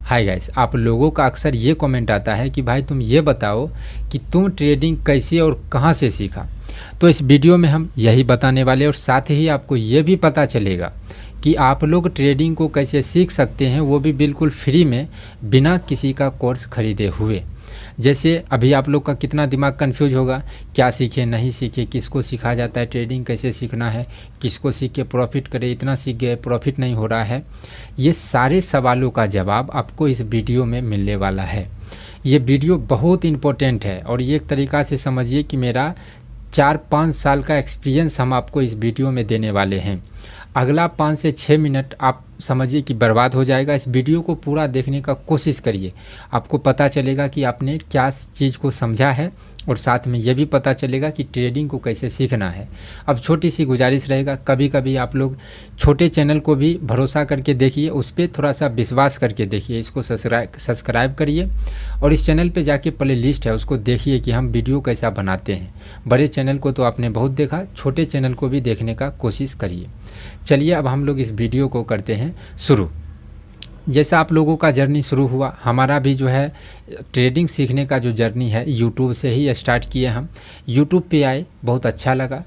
Hi guys, आप लोगों का अक्सर ये कमेंट आता है कि भाई तुम ये बताओ कि तुम ट्रेडिंग कैसे और कहाँ से सीखा। तो इस वीडियो में हम यही बताने वाले और साथ ही आपको ये भी पता चलेगा कि आप लोग ट्रेडिंग को कैसे सीख सकते हैं, वो भी बिल्कुल फ्री में बिना किसी का कोर्स खरीदे हुए। जैसे अभी आप लोग का कितना दिमाग कंफ्यूज होगा, क्या सीखे नहीं सीखे, किसको सिखाया जाता है, ट्रेडिंग कैसे सीखना है, किसको सीख के प्रॉफिट करे, इतना सीख गए प्रॉफिट नहीं हो रहा है। ये सारे सवालों का जवाब आपको इस वीडियो में मिलने वाला है। ये वीडियो बहुत इम्पोर्टेंट है और ये एक तरीक़ा से समझिए कि मेरा 4-5 साल का एक्सपीरियंस हम आपको इस वीडियो में देने वाले हैं। अगला 5 से 6 मिनट आप समझिए कि बर्बाद हो जाएगा। इस वीडियो को पूरा देखने का कोशिश करिए, आपको पता चलेगा कि आपने क्या चीज़ को समझा है और साथ में ये भी पता चलेगा कि ट्रेडिंग को कैसे सीखना है। अब छोटी सी गुजारिश रहेगा, कभी कभी आप लोग छोटे चैनल को भी भरोसा करके देखिए, उस पर थोड़ा सा विश्वास करके देखिए, इसको सब्सक्राइब करिए और इस चैनल पे जाके प्ले लिस्ट है उसको देखिए कि हम वीडियो कैसा बनाते हैं। बड़े चैनल को तो आपने बहुत देखा, छोटे चैनल को भी देखने का कोशिश करिए। चलिए अब हम लोग इस वीडियो को करते हैं शुरू। जैसा आप लोगों का जर्नी शुरू हुआ, हमारा भी जो है ट्रेडिंग सीखने का जो जर्नी है यूट्यूब से ही स्टार्ट किए हम। यूट्यूब पे आए, बहुत अच्छा लगा,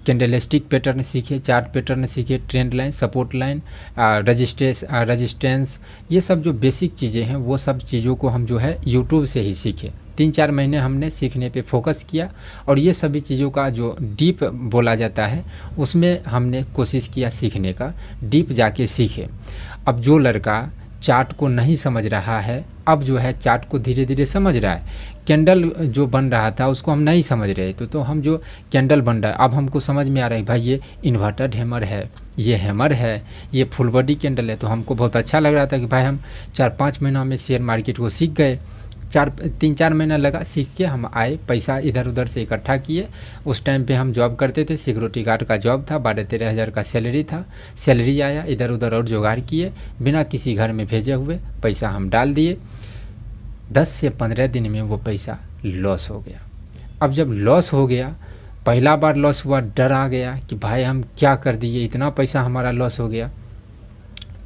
कैंडलस्टिक पैटर्न सीखे, चार्ट पैटर्न सीखे, trend line, support line, resistance, ये सब जो बेसिक चीज़ें हैं वो सब चीज़ों को हम जो है यूट्यूब से ही सीखे। 3-4 महीने हमने सीखने पे फोकस किया और ये सभी चीज़ों का जो डीप बोला जाता है उसमें हमने कोशिश किया सीखने का, डीप जाके सीखे। अब जो लड़का चार्ट को नहीं समझ रहा है, अब जो है चार्ट को धीरे धीरे समझ रहा है। कैंडल जो बन रहा था उसको हम नहीं समझ रहे तो हम जो कैंडल बन रहा है अब हमको समझ में आ रहा है भाई ये इन्वर्टेड हैमर है, ये हैमर है, ये फुल बॉडी कैंडल है। तो हमको बहुत अच्छा लग रहा था कि भाई हम 4-5 महीना में शेयर मार्केट को सीख गए। 3-4 महीना लगा सीख के हम आए, पैसा इधर उधर से इकट्ठा किए। उस टाइम पे हम जॉब करते थे, सिक्योरिटी गार्ड का जॉब था, 12-13 हज़ार का सैलरी था। सैलरी आया, इधर उधर और जुगाड़ किए, बिना किसी घर में भेजे हुए पैसा हम डाल दिए। 10 से 15 दिन में वो पैसा लॉस हो गया। अब जब लॉस हो गया, पहला बार लॉस हुआ, डर आ गया कि भाई हम क्या कर दिए, इतना पैसा हमारा लॉस हो गया।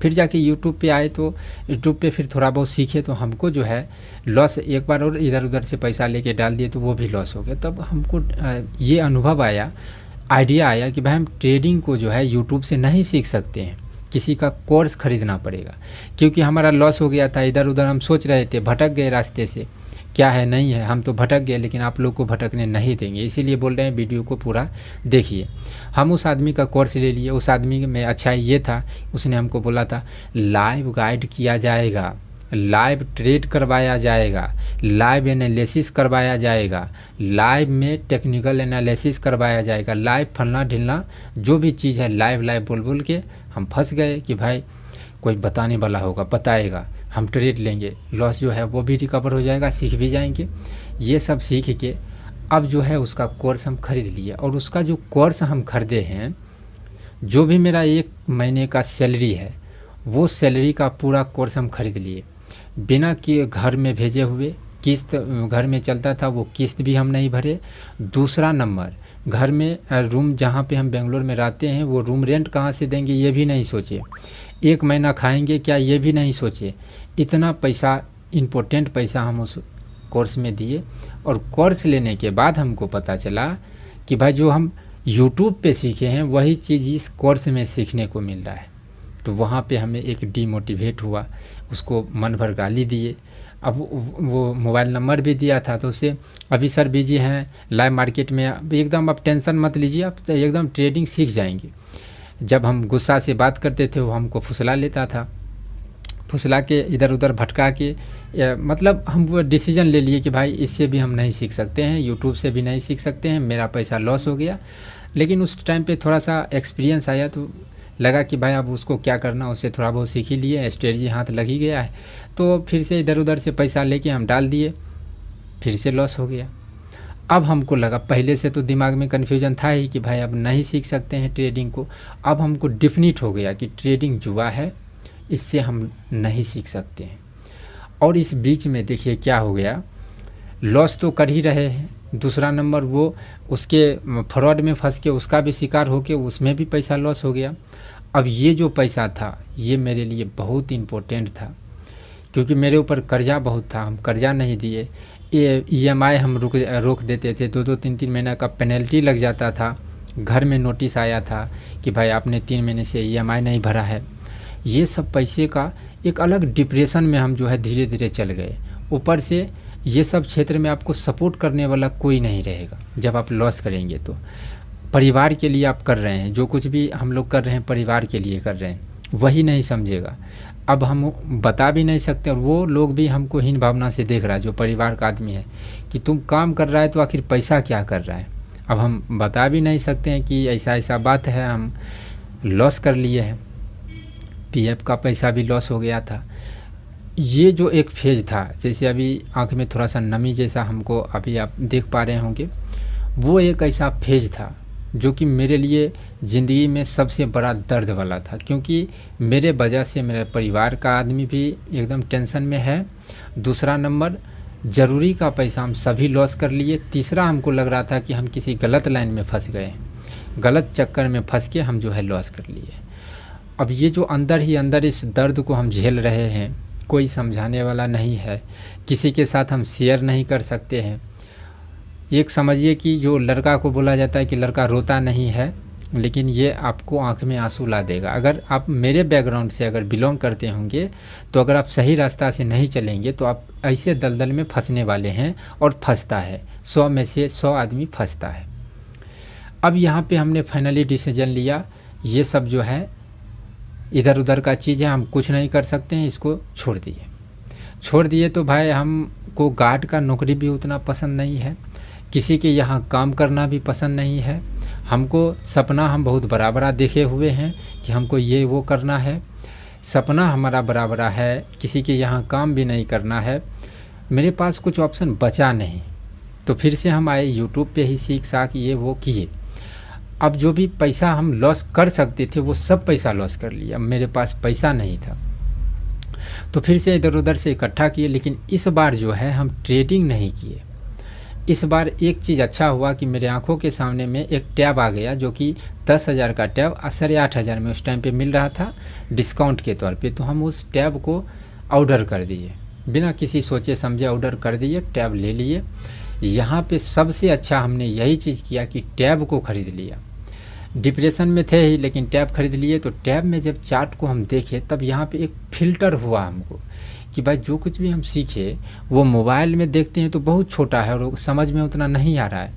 फिर जाके यूट्यूब पे आए तो यूट्यूब पे फिर थोड़ा बहुत सीखे तो हमको जो है लॉस एक बार और इधर उधर से पैसा लेके डाल दिए तो वो भी लॉस हो गया। तब हमको ये अनुभव आया, आइडिया आया कि भाई हम ट्रेडिंग को जो है यूट्यूब से नहीं सीख सकते हैं, किसी का कोर्स ख़रीदना पड़ेगा। क्योंकि हमारा लॉस हो गया था, इधर उधर हम सोच रहे थे, भटक गए रास्ते से, क्या है नहीं है, हम तो भटक गए, लेकिन आप लोग को भटकने नहीं देंगे, इसीलिए बोल रहे हैं वीडियो को पूरा देखिए। हम उस आदमी का कोर्स ले लिए। उस आदमी में अच्छा ये था, उसने हमको बोला था लाइव गाइड किया जाएगा, लाइव ट्रेड करवाया जाएगा, लाइव एनालिसिस करवाया जाएगा, लाइव में टेक्निकल एनालिसिस करवाया जाएगा, लाइव फलना ढिलना जो भी चीज़ है लाइव लाइव बोल बोल के हम फंस गए कि भाई कोई बताने वाला होगा, बताएगा, हम ट्रेड लेंगे, लॉस जो है वो भी रिकवर हो जाएगा, सीख भी जाएंगे। ये सब सीख के अब जो है उसका कोर्स हम खरीद लिए और उसका जो कोर्स हम खरीदे हैं, जो भी मेरा 1 महीने का सैलरी है वो सैलरी का पूरा कोर्स हम खरीद लिए, बिना कि घर में भेजे हुए। किस्त घर में चलता था, वो किस्त भी हम नहीं भरे। दूसरा नंबर, घर में रूम जहाँ पे हम बेंगलोर में रहते हैं वो रूम रेंट कहाँ से देंगे ये भी नहीं सोचे, 1 महीना खाएंगे क्या ये भी नहीं सोचे। इतना पैसा, इम्पोर्टेंट पैसा हम उस कोर्स में दिए और कोर्स लेने के बाद हमको पता चला कि भाई जो हम यूट्यूब पे सीखे हैं वही चीज़ इस कोर्स में सीखने को मिल रहा है। तो वहाँ पे हमें एक डीमोटिवेट हुआ, उसको मन भर गाली दिए। अब वो मोबाइल नंबर भी दिया था तो उससे, अभी सर बिजी हैं लाइव मार्केट में, एकदम आप टेंशन मत लीजिए, आप एकदम ट्रेडिंग सीख जाएंगे। जब हम गुस्सा से बात करते थे वो हमको फुसला लेता था, फुसला के इधर उधर भटका के मतलब हम वो डिसीजन ले लिए कि भाई इससे भी हम नहीं सीख सकते हैं, यूट्यूब से भी नहीं सीख सकते हैं, मेरा पैसा लॉस हो गया। लेकिन उस टाइम पे थोड़ा सा एक्सपीरियंस आया तो लगा कि भाई अब उसको क्या करना, उससे थोड़ा बहुत सीख ही लिए, स्ट्रेटजी हाथ लग ही गया है। तो फिर से इधर उधर से पैसा लेके हम डाल दिए, फिर से लॉस हो गया। अब हमको लगा, पहले से तो दिमाग में कन्फ्यूजन था ही कि भाई अब नहीं सीख सकते हैं ट्रेडिंग को। अब हमको डिफिनिट हो गया कि ट्रेडिंग जुआ है, इससे हम नहीं सीख सकते हैं। और इस बीच में देखिए क्या हो गया, लॉस तो कर ही रहे हैं, दूसरा नंबर वो उसके फ्रॉड में फंस के उसका भी शिकार होके उसमें भी पैसा लॉस हो गया। अब ये जो पैसा था ये मेरे लिए बहुत इम्पोर्टेंट था, क्योंकि मेरे ऊपर कर्जा बहुत था, हम कर्जा नहीं दिए। ये ईएमआई हम रोक देते थे, 2-2 3-3 महीना का पेनल्टी लग जाता था। घर में नोटिस आया था कि भाई आपने 3 महीने से ईएमआई नहीं भरा है। ये सब पैसे का एक अलग डिप्रेशन में हम जो है धीरे धीरे चल गए। ऊपर से ये सब क्षेत्र में आपको सपोर्ट करने वाला कोई नहीं रहेगा जब आप लॉस करेंगे। तो परिवार के लिए आप कर रहे हैं, जो कुछ भी हम लोग कर रहे हैं परिवार के लिए कर रहे हैं, वही नहीं समझेगा। अब हम बता भी नहीं सकते, और वो लोग भी हमको हीन भावना से देख रहा है जो परिवार का आदमी है कि तुम काम कर रहा है तो आखिर पैसा क्या कर रहा है। अब हम बता भी नहीं सकते हैं कि ऐसा ऐसा बात है, हम लॉस कर लिए हैं, पीएफ का पैसा भी लॉस हो गया था। ये जो एक फेज़ था, जैसे अभी आँख में थोड़ा सा नमी जैसा हमको अभी आप देख पा रहे होंगे, वो एक ऐसा फेज़ था जो कि मेरे लिए ज़िंदगी में सबसे बड़ा दर्द वाला था। क्योंकि मेरे वजह से मेरे परिवार का आदमी भी एकदम टेंशन में है। दूसरा नंबर, ज़रूरी का पैसा हम सभी लॉस कर लिए। तीसरा, हमको लग रहा था कि हम किसी गलत लाइन में फंस गए, गलत चक्कर में फंस के हम जो है लॉस कर लिए। अब ये जो अंदर ही अंदर इस दर्द को हम झेल रहे हैं, कोई समझाने वाला नहीं है, किसी के साथ हम शेयर नहीं कर सकते हैं। एक समझिए कि जो लड़का को बोला जाता है कि लड़का रोता नहीं है, लेकिन ये आपको आँख में आंसू ला देगा। अगर आप मेरे बैकग्राउंड से अगर बिलोंग करते होंगे, तो अगर आप सही रास्ता से नहीं चलेंगे तो आप ऐसे दलदल में फंसने वाले हैं, और फंसता है 100 में से 100 आदमी फंसता है। अब यहाँ पे हमने फाइनली डिसीजन लिया, ये सब जो है इधर उधर का चीज़ है, हम कुछ नहीं कर सकते हैं, इसको छोड़ दिए। तो भाई हमको गार्ड का नौकरी भी उतना पसंद नहीं है, किसी के यहाँ काम करना भी पसंद नहीं है। हमको सपना हम बहुत बड़ा बड़ा देखे हुए हैं कि हमको ये वो करना है, सपना हमारा बड़ा बड़ा है, किसी के यहाँ काम भी नहीं करना है। मेरे पास कुछ ऑप्शन बचा नहीं, तो फिर से हम आए यूट्यूब पे ही सीख साख ये वो किए। अब जो भी पैसा हम लॉस कर सकते थे वो सब पैसा लॉस कर लिया। मेरे पास पैसा नहीं था, तो फिर से इधर उधर से इकट्ठा किए। लेकिन इस बार जो है हम ट्रेडिंग नहीं किए। इस बार एक चीज़ अच्छा हुआ कि मेरे आंखों के सामने में एक टैब आ गया, जो कि 10,000 का टैब 8,500 में उस टाइम पे मिल रहा था डिस्काउंट के तौर पे। तो हम उस टैब को ऑर्डर कर दिए, बिना किसी सोचे समझे ऑर्डर कर दिए, टैब ले लिए। यहाँ पे सबसे अच्छा हमने यही चीज़ किया कि टैब को ख़रीद लिया। डिप्रेशन में थे ही, लेकिन टैब खरीद लिए। तो टैब में जब चार्ट को हम देखे, तब यहाँ पे एक फ़िल्टर हुआ हमको कि भाई जो कुछ भी हम सीखे वो मोबाइल में देखते हैं तो बहुत छोटा है और समझ में उतना नहीं आ रहा है,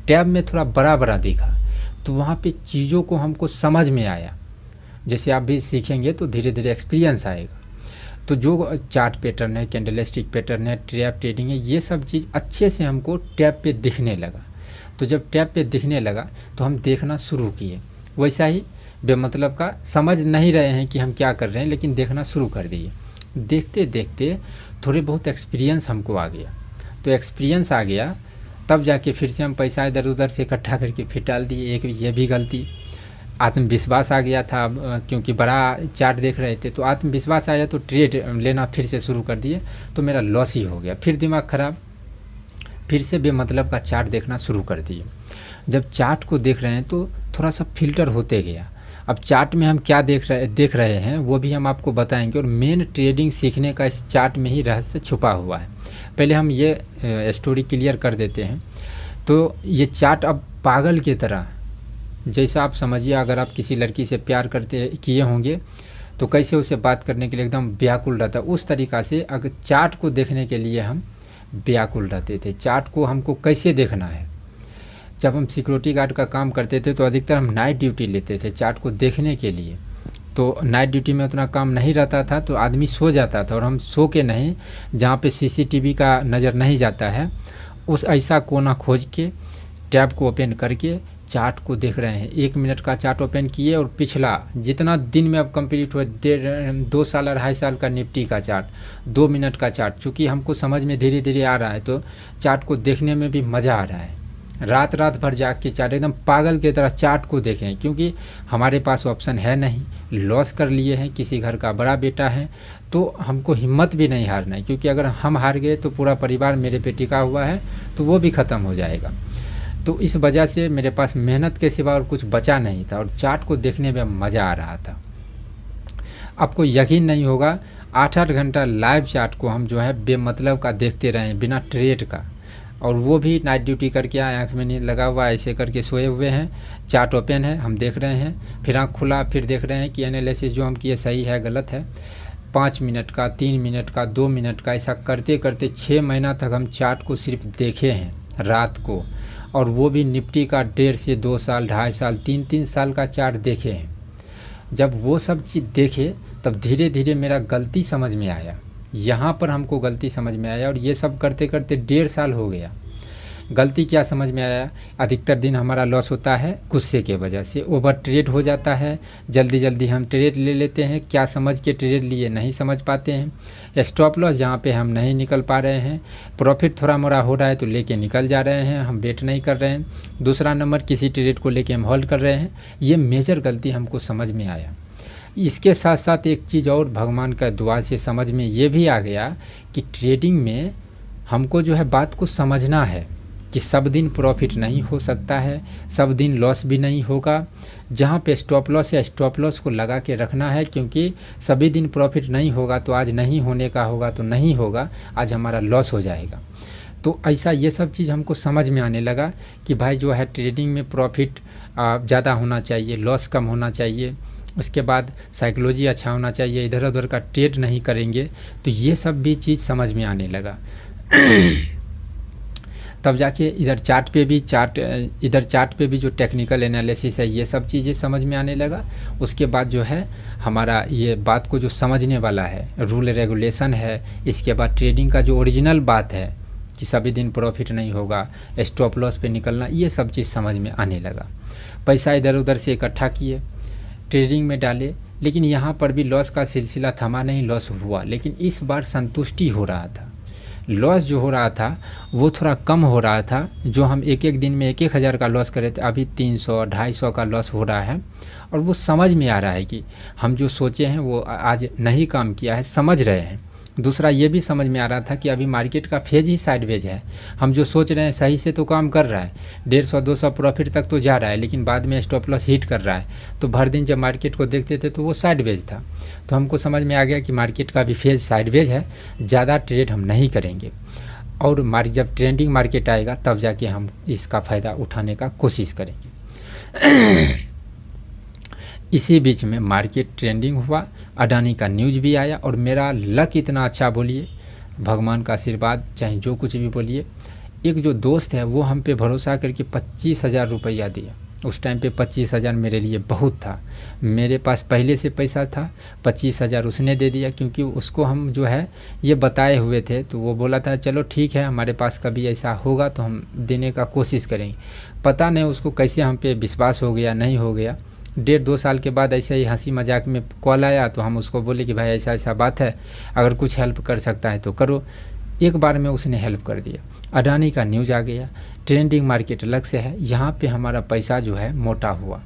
टैब में थोड़ा बड़ा बड़ा दिखा। तो वहाँ पे चीज़ों को हमको समझ में आया। जैसे आप भी सीखेंगे तो धीरे धीरे एक्सपीरियंस आएगा। तो जो चार्ट पैटर्न है, कैंडलस्टिक पैटर्न है, ट्रैप ट्रेडिंग है, ये सब चीज़ अच्छे से हमको टैब पे दिखने लगा। तो जब टैब पे दिखने लगा तो हम देखना शुरू किए। वैसा ही बेमतलब का समझ नहीं रहे हैं कि हम क्या कर रहे हैं, लेकिन देखना शुरू कर दिए। देखते देखते थोड़े बहुत एक्सपीरियंस हमको आ गया। तो एक्सपीरियंस आ गया तब जाके फिर से हम पैसा इधर उधर से इकट्ठा करके फिर डाल दिए। एक ये भी गलती, आत्मविश्वास आ गया था, क्योंकि बड़ा चार्ट देख रहे थे तो आत्मविश्वास आया तो ट्रेड लेना फिर से शुरू कर दिए। तो मेरा लॉस ही हो गया। फिर दिमाग ख़राब, फिर से बेमतलब का चार्ट देखना शुरू कर दिए। जब चार्ट को देख रहे हैं तो थोड़ा सा फिल्टर होते गया। अब चार्ट में हम क्या देख रहे हैं वो भी हम आपको बताएंगे, और मेन ट्रेडिंग सीखने का इस चार्ट में ही रहस्य छुपा हुआ है। पहले हम ये स्टोरी क्लियर कर देते हैं। तो ये चार्ट अब पागल की तरह, जैसा आप समझिए अगर आप किसी लड़की से प्यार किए होंगे तो कैसे उसे बात करने के लिए एकदम व्याकुल रहता, उस तरीक़ा से अगर चार्ट को देखने के लिए हम व्याकुल रहते थे। चार्ट को हमको कैसे देखना है। जब हम सिक्योरिटी गार्ड का काम करते थे तो अधिकतर हम नाइट ड्यूटी लेते थे चार्ट को देखने के लिए। तो नाइट ड्यूटी में उतना काम नहीं रहता था, तो आदमी सो जाता था, और हम सो के नहीं, जहाँ पे सीसीटीवी का नज़र नहीं जाता है, उस ऐसा कोना खोज के टैब को ओपन करके चार्ट को देख रहे हैं। 1 मिनट का चार्ट ओपन किए और पिछला जितना दिन में अब कंप्लीट हुआ 2 साल 2.5 साल का निफ्टी का चार्ट, 2 मिनट का चार्ट, चूँकि हमको समझ में धीरे धीरे आ रहा है तो चार्ट को देखने में भी मज़ा आ रहा है। रात भर जाग के चार्ट एकदम पागल की तरह चार्ट को देखें, क्योंकि हमारे पास ऑप्शन है नहीं, लॉस कर लिए हैं, किसी घर का बड़ा बेटा है, तो हमको हिम्मत भी नहीं हारना है, क्योंकि अगर हम हार गए तो पूरा परिवार मेरे पे टिका हुआ है तो वो भी ख़त्म हो जाएगा। तो इस वजह से मेरे पास मेहनत के सिवा और कुछ बचा नहीं था, और चार्ट को देखने में मज़ा आ रहा था। आपको यकीन नहीं होगा, 8-8 घंटा लाइव चार्ट को हम जो है बेमतलब का देखते रहे बिना ट्रेड का, और वो भी नाइट ड्यूटी करके आए, आँख में नींद लगा हुआ ऐसे करके सोए हुए हैं, चार्ट ओपन है, हम देख रहे हैं, फिर आँख खुला, फिर देख रहे हैं कि एनालिसिस जो हम किए सही है गलत है। 5 मिनट का, 3 मिनट का, 2 मिनट का, ऐसा करते करते 6 महीना तक हम चार्ट को सिर्फ देखे हैं रात को, और वो भी निफ्टी का 1.5 से 2 साल, 2.5 साल, 3-3 साल का चार्ट देखे हैं। जब वो सब चीज़ देखे तब धीरे धीरे मेरा गलती समझ में आया, यहाँ पर हमको गलती समझ में आया, और ये सब करते करते 1.5 साल हो गया। गलती क्या समझ में आया, अधिकतर दिन हमारा लॉस होता है गुस्से के वजह से, ओवर ट्रेड हो जाता है, जल्दी जल्दी हम ट्रेड ले लेते हैं, क्या समझ के ट्रेड लिए नहीं समझ पाते हैं, स्टॉप लॉस जहाँ पे हम नहीं निकल पा रहे हैं, प्रॉफिट थोड़ा मोड़ा हो रहा है तो लेके निकल जा रहे हैं, हम वेट नहीं कर रहे हैं। दूसरा नंबर, किसी ट्रेड को लेके हम होल्ड कर रहे हैं, ये मेजर गलती हमको समझ में आया। इसके साथ साथ एक चीज़ और भगवान का दुआ से समझ में ये भी आ गया कि ट्रेडिंग में हमको जो है बात को समझना है कि सब दिन प्रॉफिट नहीं हो सकता है, सब दिन लॉस भी नहीं होगा। जहाँ पे स्टॉप लॉस है, स्टॉप लॉस को लगा के रखना है, क्योंकि सभी दिन प्रॉफिट नहीं होगा तो आज नहीं होने का होगा तो नहीं होगा, आज हमारा लॉस हो जाएगा। तो ऐसा ये सब चीज़ हमको समझ में आने लगा कि भाई जो है ट्रेडिंग में प्रॉफिट ज़्यादा होना चाहिए, लॉस कम होना चाहिए, उसके बाद साइकोलॉजी अच्छा होना चाहिए, इधर उधर का ट्रेड नहीं करेंगे, तो ये सब भी चीज़ समझ में आने लगा। तब जाके इधर चार्ट पे भी जो टेक्निकल एनालिसिस है, ये सब चीज़ें समझ में आने लगा। उसके बाद जो है हमारा ये बात को जो समझने वाला है, रूल रेगुलेशन है, इसके बाद ट्रेडिंग का जो ओरिजिनल बात है कि सभी दिन प्रॉफिट नहीं होगा, स्टॉप लॉस पे निकलना, ये सब चीज़ समझ में आने लगा। पैसा इधर उधर से इकट्ठा किए, ट्रेडिंग में डाले, लेकिन यहाँ पर भी लॉस का सिलसिला थमा नहीं, लॉस हुआ, लेकिन इस बार संतुष्टि हो रहा था। लॉस जो हो रहा था वो थोड़ा कम हो रहा था, जो हम एक दिन में 1-1 हज़ार का लॉस करे थे, अभी 300-250 का लॉस हो रहा है, और वो समझ में आ रहा है कि हम जो सोचे हैं वो आज नहीं काम किया है, समझ रहे हैं। दूसरा ये भी समझ में आ रहा था कि अभी मार्केट का फेज ही साइडवेज है, हम जो सोच रहे हैं सही से तो काम कर रहा है, 150-200 प्रॉफिट तक तो जा रहा है, लेकिन बाद में स्टॉप लॉस हिट कर रहा है। तो भर दिन जब मार्केट को देखते थे तो वो साइडवेज था, तो हमको समझ में आ गया कि मार्केट का भी फेज साइडवेज है, ज़्यादा ट्रेड हम नहीं करेंगे, और जब ट्रेंडिंग मार्केट आएगा तब जाके हम इसका फ़ायदा उठाने का कोशिश करेंगे। इसी बीच में मार्केट ट्रेंडिंग हुआ, अडानी का न्यूज़ भी आया, और मेरा लक इतना अच्छा, बोलिए भगवान का आशीर्वाद, चाहे जो कुछ भी बोलिए। एक जो दोस्त है वो हम पे भरोसा करके 25,000 रुपया दिया। उस टाइम पे 25,000 मेरे लिए बहुत था, मेरे पास पहले से पैसा था, 25,000 उसने दे दिया, क्योंकि उसको हम जो है ये बताए हुए थे, तो वो बोला था चलो ठीक है, हमारे पास कभी ऐसा होगा तो हम देने का कोशिश करेंगे। पता नहीं उसको कैसे हम पे विश्वास हो गया, नहीं हो गया। 1.5-2 साल के बाद ऐसे ही हंसी मजाक में कॉल आया, तो हम उसको बोले कि भाई ऐसा ऐसा बात है, अगर कुछ हेल्प कर सकता है तो करो। एक बार में उसने हेल्प कर दिया, अडानी का न्यूज़ आ गया, ट्रेंडिंग मार्केट अलग से है, यहाँ पे हमारा पैसा जो है मोटा हुआ,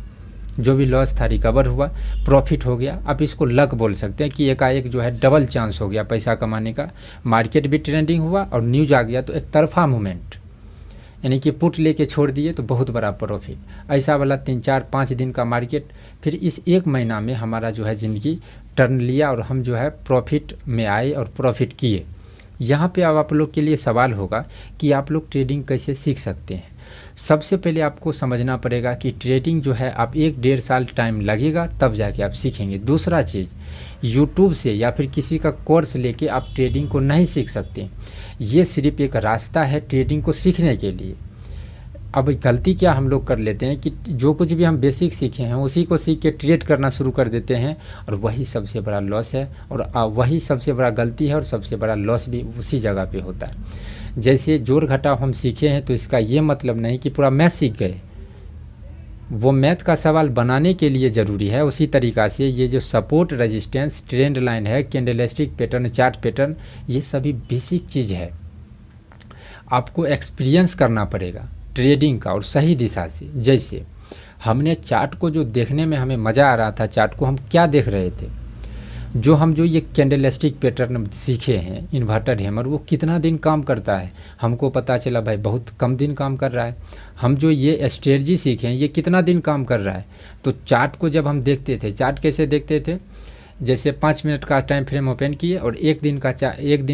जो भी लॉस था रिकवर हुआ, प्रॉफिट हो गया। अब इसको लक बोल सकते हैं कि एकाएक जो है डबल चांस हो गया पैसा कमाने का, मार्केट भी ट्रेंडिंग हुआ और न्यूज़ आ गया, तो एक तरफा मूवमेंट, यानी कि पुट लेके छोड़ दिए तो बहुत बड़ा प्रॉफिट। ऐसा वाला 3-4-5 दिन का मार्केट, फिर इस 1 महीना में हमारा जो है ज़िंदगी टर्न लिया, और हम जो है प्रॉफिट में आए और प्रॉफिट किए। यहाँ पे अब आप लोग के लिए सवाल होगा कि आप लोग ट्रेडिंग कैसे सीख सकते हैं। सबसे पहले आपको समझना पड़ेगा कि ट्रेडिंग जो है आप 1-1.5 साल टाइम लगेगा तब जाके आप सीखेंगे। दूसरा चीज़, यूट्यूब से या फिर किसी का कोर्स लेके आप ट्रेडिंग को नहीं सीख सकते, ये सिर्फ एक रास्ता है ट्रेडिंग को सीखने के लिए। अब गलती क्या हम लोग कर लेते हैं कि जो कुछ भी हम बेसिक सीखे हैं उसी को सीख के ट्रेड करना शुरू कर देते हैं, और वही सबसे बड़ा लॉस है, और वही सबसे बड़ा गलती है, और सबसे बड़ा लॉस भी उसी जगह पे होता है। जैसे जोड़ घटाव हम सीखे हैं, तो इसका ये मतलब नहीं कि पूरा मैथ सीख गए, वो मैथ का सवाल बनाने के लिए ज़रूरी है। उसी तरीक़ा से ये जो सपोर्ट, रेजिस्टेंस, ट्रेंड लाइन है, कैंडलस्टिक पैटर्न, चार्ट पैटर्न, ये सभी बेसिक चीज़ है, आपको एक्सपीरियंस करना पड़ेगा ट्रेडिंग का, और सही दिशा से। जैसे हमने चार्ट को जो देखने में हमें मज़ा आ रहा था, चार्ट को हम क्या देख रहे थे, जो ये कैंडलस्टिक पैटर्न सीखे हैं, इन्वर्टर हैमर, वो कितना दिन काम करता है, हमको पता चला भाई बहुत कम दिन काम कर रहा है। हम जो ये स्ट्रेटजी सीखे हैं ये कितना दिन काम कर रहा है। तो चार्ट को जब हम देखते थे, चार्ट कैसे देखते थे, जैसे 5 मिनट का टाइम फ्रेम ओपन किए और एक दिन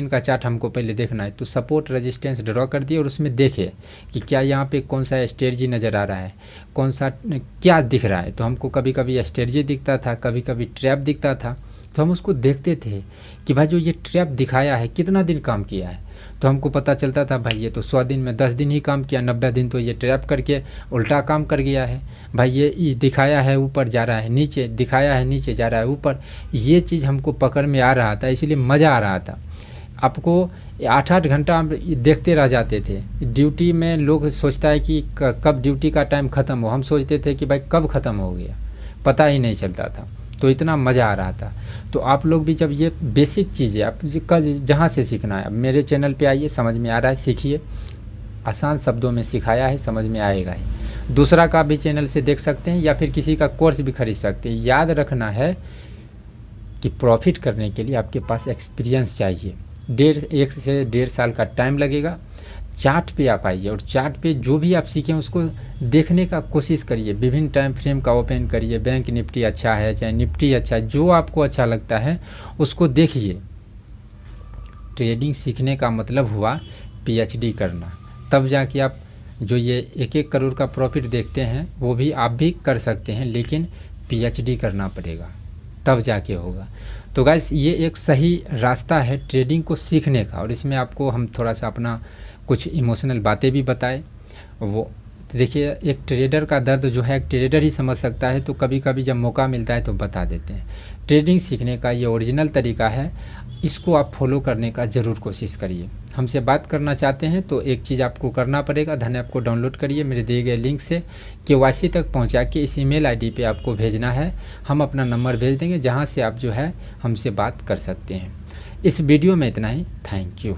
का चार्ट हमको पहले देखना है, तो सपोर्ट रेजिस्टेंस ड्रॉ कर दिए और उसमें देखे कि क्या यहाँ पे कौन सा स्ट्रेटजी नज़र आ रहा है, कौन सा क्या दिख रहा है। तो हमको कभी कभी स्ट्रेटजी दिखता था, कभी कभी ट्रैप दिखता था, तो हम उसको देखते थे कि भाई जो ये ट्रैप दिखाया है कितना दिन काम किया है। तो हमको पता चलता था भाई ये तो 100 दिन में 10 दिन ही काम किया, 90 दिन तो ये ट्रैप करके उल्टा काम कर गया है। भाई ये दिखाया है ऊपर जा रहा है नीचे, दिखाया है नीचे जा रहा है ऊपर, ये चीज़ हमको पकड़ में आ रहा था, इसलिए मज़ा आ रहा था। आपको 8-8 घंटा हम देखते रह जाते थे। ड्यूटी में लोग सोचता है कि कब ड्यूटी का टाइम ख़त्म हो, हम सोचते थे कि भाई कब ख़त्म हो गया, पता ही नहीं चलता था। तो इतना मज़ा आ रहा था। तो आप लोग भी जब ये बेसिक चीज़ें आप जहाँ से सीखना है, अब मेरे चैनल पे आइए, समझ में आ रहा है सीखिए, आसान शब्दों में सिखाया है, समझ में आएगा ही। दूसरा का भी चैनल से देख सकते हैं या फिर किसी का कोर्स भी खरीद सकते हैं। याद रखना है कि प्रॉफिट करने के लिए आपके पास एक्सपीरियंस चाहिए। 1 से 1.5 साल का टाइम लगेगा। चार्ट पे आप आइए और चार्ट पे जो भी आप सीखें उसको देखने का कोशिश करिए। विभिन्न टाइम फ्रेम का ओपन करिए, बैंक निफ्टी अच्छा है चाहे निफ्टी अच्छा है, जो आपको अच्छा लगता है उसको देखिए। ट्रेडिंग सीखने का मतलब हुआ PhD करना, तब जाके आप जो ये 1-1 करोड़ का प्रॉफिट देखते हैं वो भी आप भी कर सकते हैं, लेकिन PhD करना पड़ेगा, तब जाके होगा। तो गाइस ये एक सही रास्ता है ट्रेडिंग को सीखने का, और इसमें आपको हम थोड़ा सा अपना कुछ इमोशनल बातें भी बताए। वो देखिए, एक ट्रेडर का दर्द जो है एक ट्रेडर ही समझ सकता है, तो कभी कभी जब मौका मिलता है तो बता देते हैं। ट्रेडिंग सीखने का ये ओरिजिनल तरीका है, इसको आप फॉलो करने का ज़रूर कोशिश करिए। हमसे बात करना चाहते हैं तो एक चीज़ आपको करना पड़ेगा, धन ऐप को डाउनलोड करिए, मेरे दिए गए लिंक से KYC तक पहुंचा के इस ईमेल ID पे आपको भेजना है। हम अपना नंबर भेज देंगे जहां से आप जो है हमसे बात कर सकते हैं। इस वीडियो में इतना ही। Thank you.